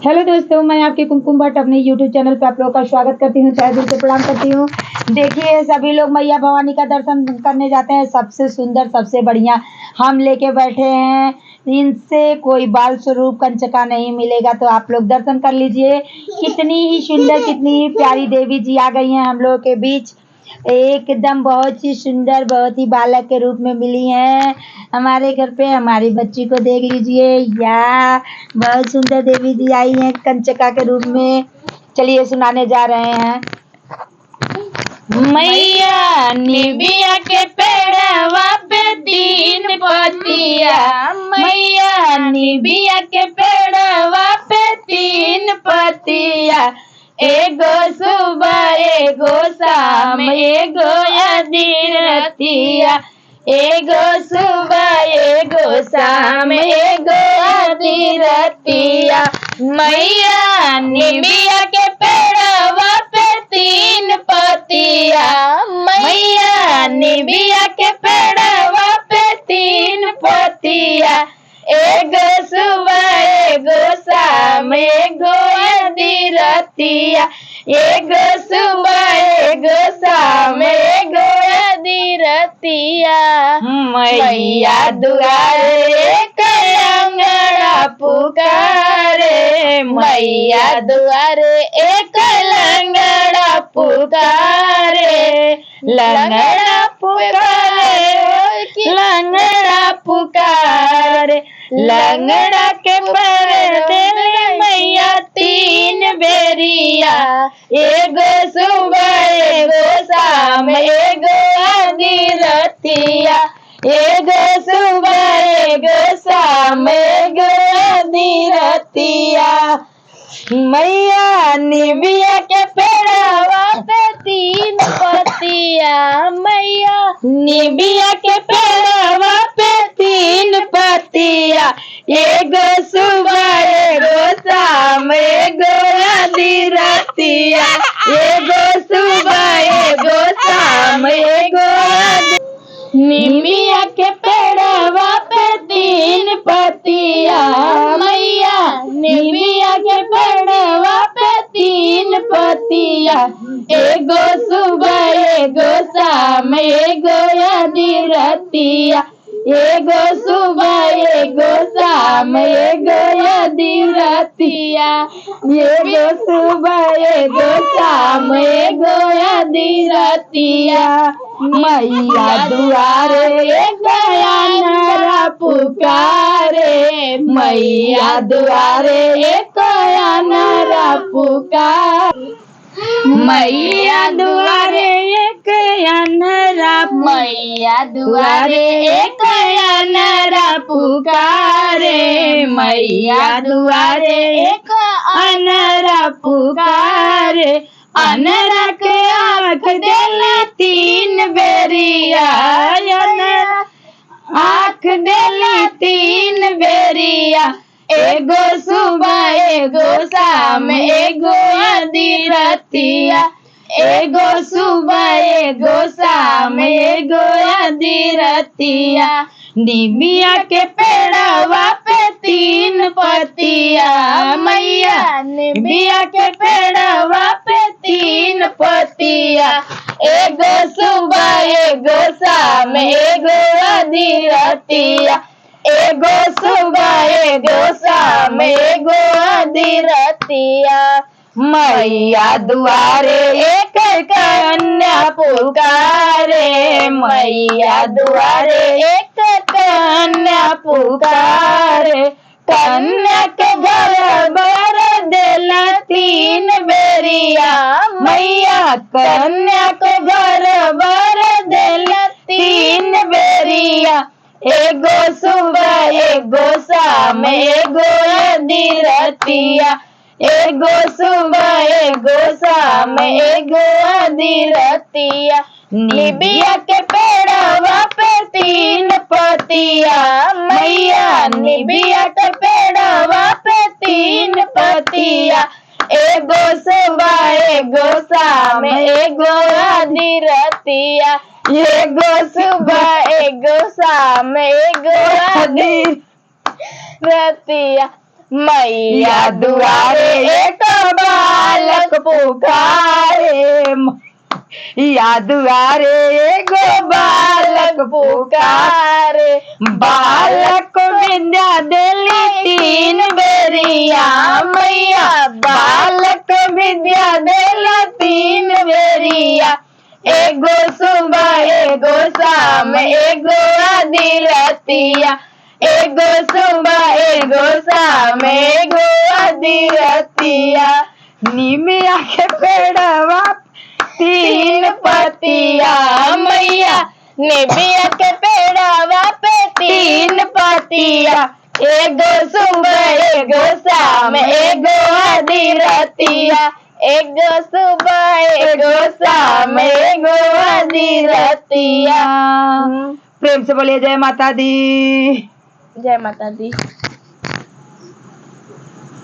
Hello दोस्तों, मैं आपकी कुमकुम भट्ट अपने यूट्यूब चैनल पे आप लोगों का स्वागत करती हूँ, तहे दिल से प्रणाम करती हूँ। देखिए, सभी लोग मैया भवानी का दर्शन करने जाते हैं। सबसे सुंदर, सबसे बढ़िया हम लेके बैठे हैं। इनसे कोई बाल स्वरूप कंचका नहीं मिलेगा, तो आप लोग दर्शन कर लीजिए। कितनी ही सुंदर, कितनी ही प्यारी देवी जी आ गई हैं हम लोगों के बीच। एकदम बहुत ही सुंदर, बहुत ही बालक के रूप में मिली हैं हमारे घर पे। हमारी बच्ची को देख लीजिए, या बहुत सुंदर देवी जी आई हैं कंचका के रूप में। चलिए सुनाने जा रहे हैं। मैया निबिया के पेड़वा पे तीन पतिया, मैया निबिया के पेड़वा पे तीन पतिया, एगो सुबह एगो शाम एगो अधीरतिया, एगो सुबह एगो शाम एगो अधीरतिया। मैया निबिया के पेड़वा पे तीन पतिया, मैया निबिया के पेड़वा पे तीन पतिया, एगो सुबह एगो शाम एगो अधीरतिया, एगो सुबह एगो शाम एगो अधीरतिया। मैया दुआरे अंगड़ा पुकारे, मैया दुआरे एक लंगड़ा पुकारे, लंगड़ा पुकारे, लंगड़ा पुकारे, लंगड़ा के पर दे मैया तीन बेरिया, एगो सुबह एगो शाम एगो अधीरतिया, एगो सुबह एगो शाम एगो अधीरतिया। मैया निबिया के पेड़वा पे तीन पतिया, मैया निबिया के पेड़वा पे तीन पतिया, एगो सुबह एगो शाम एगो अधीरतिया, एगो सुबह एगो शाम एगो निबिया के पेड़वा पे तीन पतिया, मैया निबिया के पेड़वा पे तीन पतिया, एगो सुबह एगो शाम एगो अधीरतिया, एगो सुबह एगो शाम एगो अधीरतिया, एगो सुबह एगो शाम एगो अधीरतिया। मैया दुआरे एक अनरा पुकारे, मैया दुआरे एक अनरा पुकारे, मैया दुआरे एक अनरा, मैया दुआरे एक अनरा पुकारे, मैया दुआरे एक अनरा पुकारे, अनरा के आँख देला तीन बेरिया, आँख देला तीन बेरिया, एगो सुबह एगो शाम एगो अधीरतिया, एगो सुबह एगो शाम एगो अधीरतिया। निबिया के पेड़वा पे तीन पतिया, मैया निबिया के पेड़वा पे तीन पतिया, एगो सुबह एगो शाम एगो अधीरतिया, एगो सुबह एगो शाम एगो अधीरतिया। मैया दुआरे एक कन्या पुकारे, मैया दुआरे एक कन्या पुकारे, कन्या के घर बर देला तीन बेरिया, मैया कन्या के घर बर देला तीन बेरिया, एगो सुबह एगो शाम एगो अधीरतिया, एगो सुबह एगो शाम एगो अधीरतिया। निबिया के पेड़वा पे तीन पतिया, मैया निबिया के पेड़वा पे तीन पतिया, एगो सुबह एगो शाम एगो अधीरतिया, एगो सुबह एगो शाम एगो अधीरतिया। मैया दुआरे एक बालक पुकारे, या दुआरे एगो बालक पुकारे, बालक विद्या देली तीन बेरिया मैया, बालक विद्या देला तीन बेरिया, एगो सुबह एगो शाम एगो आधी रतिया, एगो सुबह एगो शाम एगो आधी रतिया। निमिया के पेड़वा तीन पतिया मैया, निबिया के पेड़वा पे तीन पतिया, एगो सुबह एगो शाम एगो आधी रतिया, एगो सुबह एगो शाम एगो आधी रतिया। प्रेम से बोलिए जय माता दी। जय माता दी।